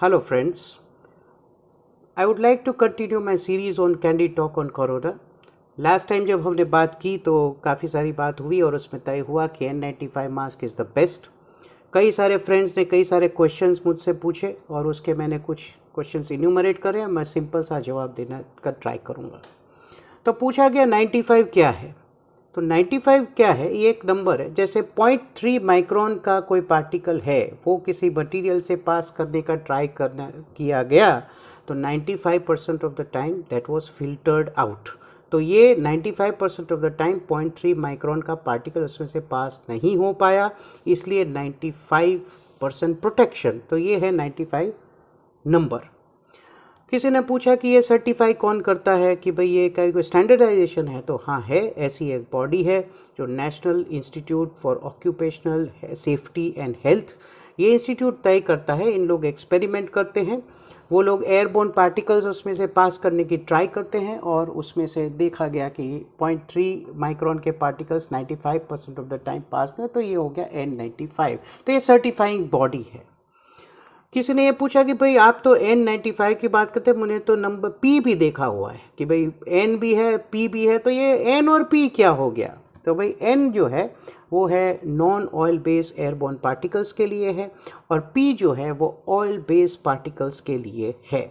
Hello friends, I would like to continue my series on Candid Talk on Corona. Last time जब हमने बात की तो काफ़ी सारी बात हुई और उसमें तय हुआ कि N95 mask is the best. कई सारे फ्रेंड्स ने कई सारे क्वेश्चंस मुझसे पूछे और उसके मैंने कुछ क्वेश्चंस इन्यूमरेट करे, मैं सिंपल सा जवाब देने का ट्राई करूँगा। तो पूछा गया 95 क्या है। तो 95 क्या है, ये एक नंबर है। जैसे 0.3 माइक्रोन का कोई पार्टिकल है, वो किसी मटेरियल से पास करने का ट्राई किया गया तो 95% of the time that was filtered out. तो ये 95% ऑफ द टाइम 0.3 माइक्रोन का पार्टिकल उसमें से पास नहीं हो पाया, इसलिए 95% प्रोटेक्शन। तो ये है 95 नंबर। किसी ने पूछा कि ये सर्टिफाई कौन करता है, कि भाई ये कोई स्टैंडर्डाइजेशन है। तो हाँ है, ऐसी एक बॉडी है जो national institute for occupational safety and health, ये इंस्टीट्यूट तय करता है। इन लोग एक्सपेरिमेंट करते हैं, वो लोग एयरबोर्न पार्टिकल्स उसमें से पास करने की ट्राई करते हैं और उसमें से देखा गया कि 0.3 माइक्रोन के particles 95% of the time pass हुए, तो ये हो गया N95। तो ये सर्टिफाइंग बॉडी है। किसी ने ये पूछा कि भाई आप तो N95 की बात करते हैं, मुझे तो नंबर P भी देखा हुआ है कि भाई N भी है P भी है, तो ये N और P क्या हो गया। तो भाई N जो है वो है non oil based airborne particles के लिए है और P जो है वो ऑयल बेस्ड पार्टिकल्स के लिए है।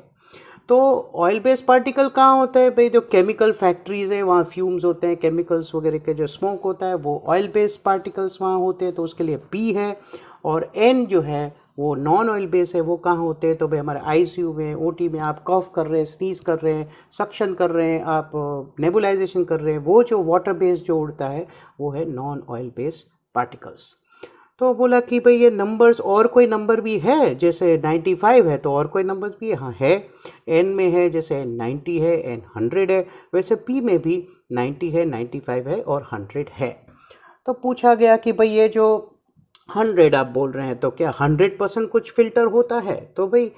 तो ऑयल बेस्ड पार्टिकल कहाँ होता है भाई, जो केमिकल फैक्ट्रीज़ है वहाँ फ्यूम्स होते हैं, केमिकल्स वगैरह के जो स्मोक होता है वो ऑयल बेस्ड पार्टिकल्स वहाँ होते हैं, तो उसके लिए P है। और N जो है वो नॉन ऑयल बेस है, वो कहाँ होते हैं, तो भाई हमारे आईसीयू में, ओटी में आप कॉफ कर रहे हैं, स्नीज कर रहे हैं, सक्शन कर रहे हैं, आप नेबुलाइजेशन कर रहे हैं, वो जो वाटर बेस जो उड़ता है वो है नॉन ऑयल बेस पार्टिकल्स। तो बोला कि भाई ये नंबर्स और कोई नंबर भी है, जैसे 95 है तो और कोई नंबर्स भी यहाँ है। N में है जैसे 90 है, N 100 है, वैसे P में भी 90 है, 95 है और 100 है। तो पूछा गया कि भाई ये जो 100 आप बोल रहे हैं तो क्या 100% कुछ फिल्टर होता है। तो भाई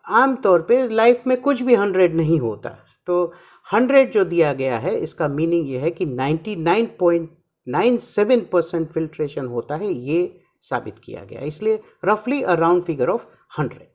आमतौर पे लाइफ में कुछ भी 100 नहीं होता। तो 100 जो दिया गया है इसका मीनिंग ये है कि 99.97% फिल्ट्रेशन होता है, ये साबित किया गया, इसलिए रफली अराउंड फिगर ऑफ 100।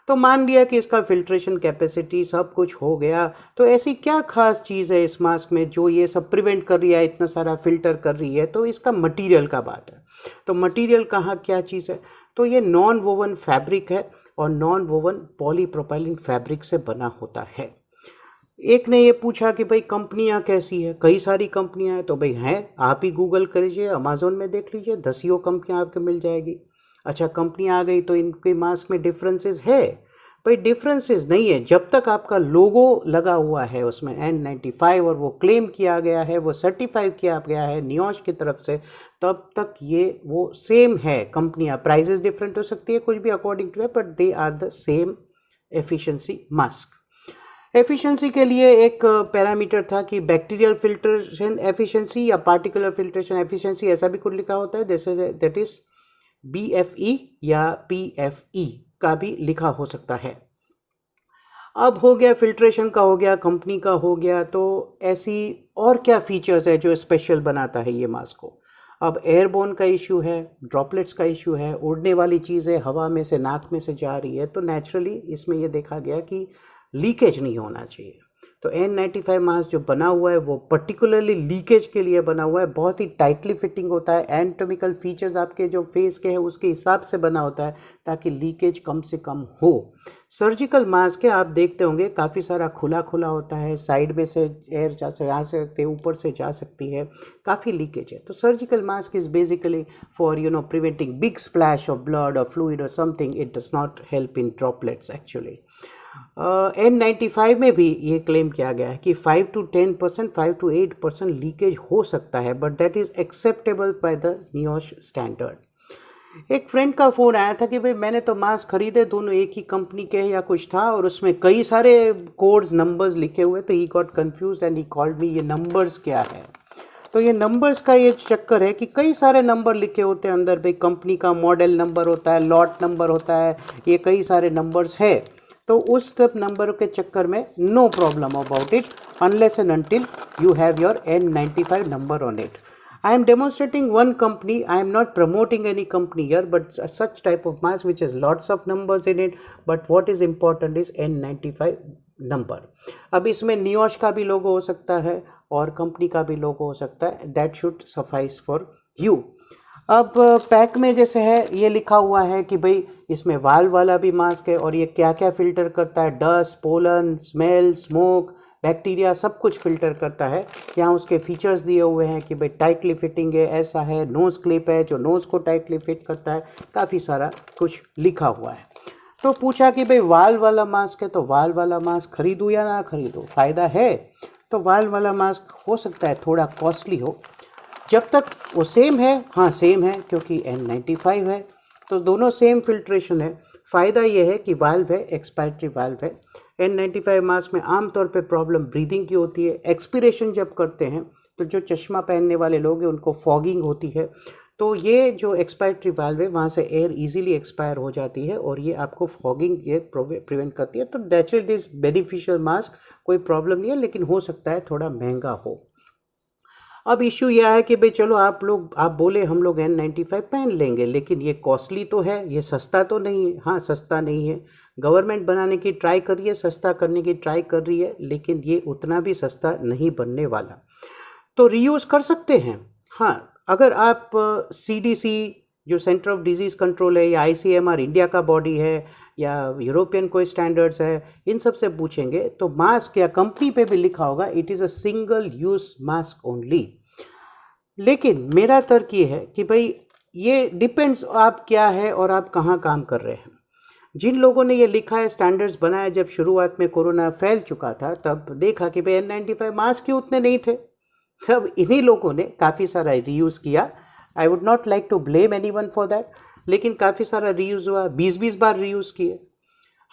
तो मान लिया कि इसका फिल्ट्रेशन कैपेसिटी सब कुछ हो गया, तो ऐसी क्या खास चीज़ है इस मास्क में जो ये सब प्रिवेंट कर रही है, इतना सारा फिल्टर कर रही है। तो इसका मटेरियल का बात है। तो मटेरियल कहाँ क्या चीज़ है, तो ये नॉन वोवन फैब्रिक है और नॉन वोवन पॉलीप्रोपाइलिन फैब्रिक से बना होता है। एक ने ये पूछा कि भाई कंपनियां कैसी है, कई सारी कंपनियां हैं। तो भाई हैं, आप ही गूगल करिए, अमेजोन में देख लीजिए, दसियों कंपनियां आपको मिल जाएगी। अच्छा कंपनियां आ गई तो इनके मास्क में डिफरेंसेस है, भाई डिफरेंसेस नहीं है जब तक आपका लोगो लगा हुआ है उसमें N95 और वो क्लेम किया गया है, वो सर्टिफाई किया गया है नियोश की तरफ से, तब तक ये वो सेम है। कंपनियां प्राइजेस डिफरेंट हो सकती है कुछ भी अकॉर्डिंग टू है, but they are the same efficiency mask. Efficiency के लिए एक पैरामीटर था कि बैक्टीरियल फिल्ट्रेशन एफिशिएंसी या पार्टिकुलर फिल्ट्रेशन एफिशिएंसी, ऐसा भी कुछ लिखा होता है, जैसे दैट इज BFE या PFE का भी लिखा हो सकता है। अब हो गया फिल्ट्रेशन का, हो गया कंपनी का, हो गया। तो ऐसी और क्या फीचर्स है जो स्पेशल बनाता है ये मास्क को। अब एयरबोर्न का इशू है, ड्रॉपलेट्स का इशू है, उड़ने वाली चीज़ें हवा में से नाक में से जा रही है, तो नेचुरली इसमें ये देखा गया कि लीकेज नहीं होना चाहिए। तो N95 मास्क जो बना हुआ है वो पर्टिकुलरली लीकेज के लिए बना हुआ है, बहुत ही टाइटली फिटिंग होता है, एनाटॉमिकल फीचर्स आपके जो फेस के हैं उसके हिसाब से बना होता है ताकि लीकेज कम से कम हो। सर्जिकल मास्क है, आप देखते होंगे काफ़ी सारा खुला खुला होता है, साइड में से एयर जा सकते, ऊपर से जा सकती है, काफ़ी लीकेज है। तो surgical mask is basically for preventing big splash of blood और फ्लूइड और something, it does not help in droplets actually. N95 में भी ये क्लेम किया गया है कि 5 to 10%, 5 to 8% लीकेज हो सकता है, but that is acceptable by the NIOSH standard. एक फ्रेंड का फ़ोन आया था कि भाई मैंने तो मास्क खरीदे, दोनों एक ही कंपनी के या कुछ था और उसमें कई सारे कोड्स नंबर्स लिखे हुए, तो he got confuse and he called me, ये नंबर्स क्या है। तो ये नंबर्स का ये चक्कर है कि कई सारे नंबर लिखे होते हैं अंदर, भाई कंपनी का मॉडल नंबर होता है, लॉट नंबर होता है, ये कई सारे नंबर्स है। तो उस सब नंबरों के चक्कर में no problem about it unless and until you have your N95 number on it. I am demonstrating one company. I am not promoting any company here, but such type of mask which has lots of numbers in it. But what is important is N95 number. अब इसमें नियोश का भी लोगो हो सकता है और company का भी लोगो हो सकता है. That should suffice for you. अब पैक में जैसे है ये लिखा हुआ है कि भाई इसमें वाल्व वाला भी मास्क है और ये क्या क्या फिल्टर करता है. Dust, pollen, smell, smoke, bacteria, सब कुछ फिल्टर करता है. यहाँ उसके फीचर्स दिए हुए हैं कि भाई टाइटली फिटिंग है, ऐसा है, नोज़ क्लिप है जो नोज़ को टाइटली फिट करता है. काफ़ी सारा कुछ लिखा हुआ है. तो पूछा कि भाई वाल्व वाला मास्क है तो वाल्व वाला मास्क खरीदूँ या ना खरीदूँ, फ़ायदा है. तो वाल्व वाला मास्क हो सकता है थोड़ा कॉस्टली हो. जब तक वो सेम है, हाँ सेम है क्योंकि N95 है तो दोनों सेम फिल्ट्रेशन है. फ़ायदा ये है कि वाल्व है, एक्सपायरेटरी वाल्व है. N95 मास्क में आमतौर पे प्रॉब्लम ब्रीदिंग की होती है. एक्सपीरेशन जब करते हैं तो जो चश्मा पहनने वाले लोग हैं उनको फॉगिंग होती है. तो ये जो एक्सपायरेटरी वाल्व है वहाँ से एयर इजीली एक्सपायर हो जाती है और ये आपको फॉगिंग ये प्रिवेंट करती है. तो नेचुरली इज बेनिफिशियल मास्क, कोई प्रॉब्लम नहीं है, लेकिन हो सकता है थोड़ा महंगा हो. अब इश्यू यह है कि भाई चलो आप बोले हम लोग N95 पहन लेंगे, लेकिन ये कॉस्टली तो है, ये सस्ता तो नहीं है. हाँ सस्ता नहीं है. गवर्नमेंट बनाने की ट्राई कर रही है, सस्ता करने की ट्राई कर रही है, लेकिन ये उतना भी सस्ता नहीं बनने वाला. तो रीयूज़ कर सकते हैं. हाँ अगर आप CDC जो सेंटर ऑफ डिजीज़ कंट्रोल है या ICMR इंडिया का बॉडी है या यूरोपियन कोई स्टैंडर्ड्स है, इन सब से पूछेंगे तो मास्क या कंपनी पे भी लिखा होगा it is a single use mask only. लेकिन मेरा तर्क ये है कि भाई ये डिपेंड्स आप क्या है और आप कहाँ काम कर रहे हैं. जिन लोगों ने ये लिखा है, स्टैंडर्ड्स बनाया जब शुरुआत में कोरोना फैल चुका था, तब देखा कि भाई N95 मास्क ही उतने नहीं थे. तब इन्हीं लोगों ने काफ़ी सारा रीयूज़ किया. I would not like to blame anyone for that, लेकिन काफ़ी सारा रीयूज़ हुआ. 20-20 बार रीयूज़ किए.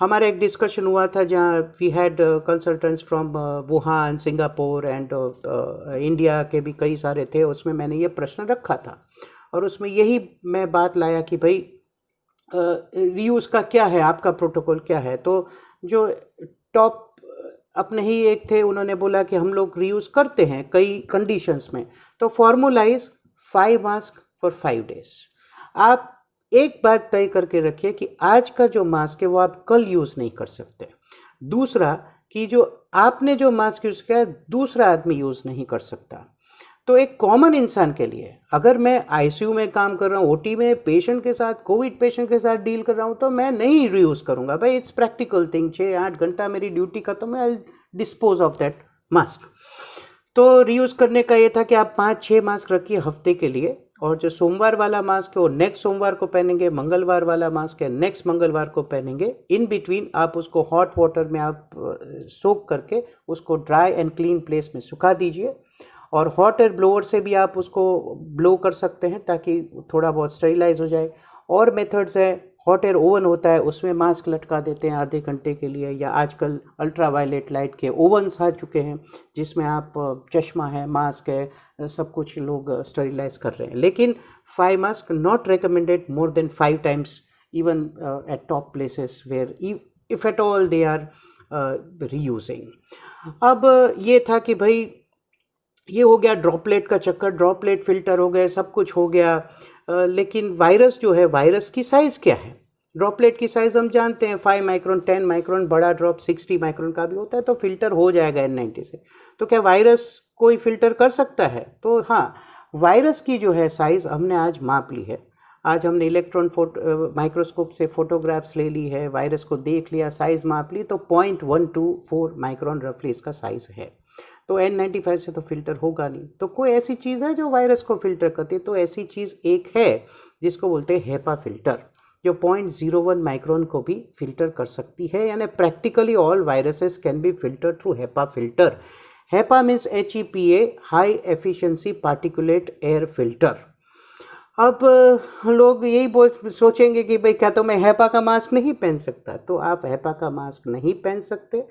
हमारा एक डिस्कशन हुआ था जहाँ we had consultants from Wuhan, Singapore and India के भी कई सारे थे. उसमें मैंने ये प्रश्न रखा था और उसमें यही मैं बात लाया कि भाई रीयूज़ का क्या है, आपका प्रोटोकॉल क्या है. तो जो टॉप अपने ही एक थे, उन्होंने बोला कि हम लोग रीयूज़ करते हैं कई कंडीशंस में. तो formula is 5 mask for 5 days. आप एक बात तय करके रखिए कि आज का जो मास्क है वो आप कल यूज़ नहीं कर सकते. दूसरा कि जो आपने जो मास्क यूज़ किया है दूसरा आदमी यूज़ नहीं कर सकता. तो एक कॉमन इंसान के लिए, अगर मैं ICU में काम कर रहा हूँ, OT में पेशेंट के साथ, कोविड पेशेंट के साथ डील कर रहा हूँ, तो मैं नहीं रीयूज़ करूँगा. भाई इट्स प्रैक्टिकल थिंग. 6-8 घंटा मेरी ड्यूटी खत्म है, आई डिस्पोज ऑफ दैट मास्क. तो रीयूज़ करने का ये था कि आप 5-6 मास्क रखिए हफ्ते के लिए, और जो सोमवार वाला मास्क है वो नेक्स्ट सोमवार को पहनेंगे, मंगलवार वाला मास्क है नेक्स्ट मंगलवार को पहनेंगे. इन बिटवीन आप उसको हॉट वाटर में आप सोक करके उसको ड्राई एंड क्लीन प्लेस में सुखा दीजिए. और हॉट एयर ब्लोअर से भी आप उसको ब्लो कर सकते हैं ताकि थोड़ा बहुत स्टेरिलाइज हो जाए. और मेथड्स है, हॉट एयर ओवन होता है उसमें मास्क लटका देते हैं आधे घंटे के लिए, या आजकल अल्ट्रा वायलेट लाइट के ओवन्स आ चुके हैं जिसमें आप चश्मा है, मास्क है, सब कुछ लोग स्टेरिलाइज कर रहे हैं. लेकिन 5 mask not recommended more than 5 times even at top places where if at all they are reusing. अब ये था कि भाई ये हो गया ड्रॉपलेट का चक्कर, ड्रॉपलेट फिल्टर हो गए, सब कुछ हो गया. लेकिन वायरस जो है, वायरस की साइज़ क्या है? ड्रॉपलेट की साइज़ हम जानते हैं 5 माइक्रोन, 10 माइक्रोन, बड़ा ड्रॉप 60 माइक्रोन का भी होता है, तो फिल्टर हो जाएगा N90 से. तो क्या वायरस कोई फिल्टर कर सकता है? तो हाँ, वायरस की जो है साइज़ हमने आज माप ली है. आज हमने इलेक्ट्रॉन माइक्रोस्कोप से फोटोग्राफ्स ले ली है, वायरस को देख लिया, साइज़ माप ली, तो 0.124 माइक्रोन रफली इसका साइज़ है. तो N95 से तो फिल्टर होगा नहीं. तो कोई ऐसी चीज़ है जो वायरस को फिल्टर करती है? तो ऐसी चीज़ एक है जिसको बोलते हैं हेपा फिल्टर, जो 0.01 माइक्रोन को भी फिल्टर कर सकती है. यानी practically all viruses can be filter through HEPA filter. HEPA means HEPA, high efficiency particulate air filter. अब लोग यही सोचेंगे कि भाई क्या तो मैं हेपा का मास्क नहीं पहन सकता? तो आप हेपा का मास्क नहीं पहन सकते.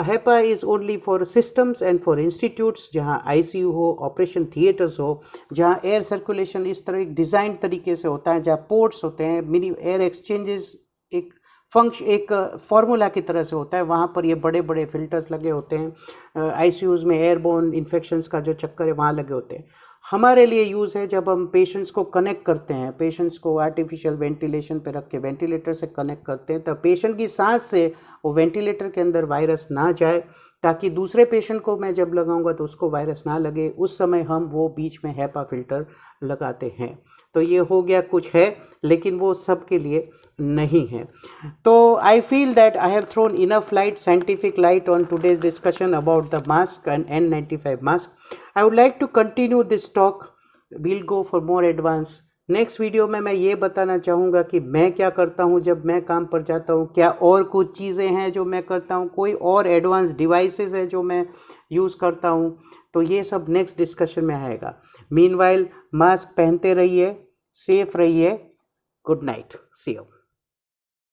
HEPA is only for systems and for institutes जहाँ ICU हो, ऑपरेशन थिएटर्स हो, जहाँ एयर सर्कुलेशन इस तरह एक डिज़ाइन तरीके से होता है, जहाँ पोर्ट्स होते हैं, मिनी एयर एक्सचेंजेस एक फार्मूला की तरह से होता है, वहाँ पर ये बड़े बड़े फिल्टर्स लगे होते हैं. ICUs में एयरबोर्न इन्फेक्शंस का जो चक्कर है वहाँ लगे होते हैं. हमारे लिए यूज़ है जब हम पेशेंट्स को कनेक्ट करते हैं, पेशेंट्स को आर्टिफिशियल वेंटिलेशन पे रख के वेंटिलेटर से कनेक्ट करते हैं, तब पेशेंट की सांस से वो वेंटिलेटर के अंदर वायरस ना जाए, ताकि दूसरे पेशेंट को मैं जब लगाऊंगा तो उसको वायरस ना लगे। उस समय हम वो बीच में हैपा फिल्टर लगाते हैं। तो ये हो गया कुछ है, लेकिन वो सब के लिए नहीं है। तो I feel that I have thrown enough light, scientific light on today's discussion about the mask and N95 mask. I would like to continue this talk, will go for more advance. Next video में मैं ये बताना चाहूँगा कि मैं क्या करता हूँ जब मैं काम पर जाता हूँ, क्या और कुछ चीज़ें हैं जो मैं करता हूँ, कोई और एडवांस डिवाइसेस है जो मैं यूज़ करता हूँ, तो ये सब नेक्स्ट डिस्कशन में आएगा। मीनवाइल मास्क पहनते रहिए, सेफ रहिए, गुड नाइट, सी यू।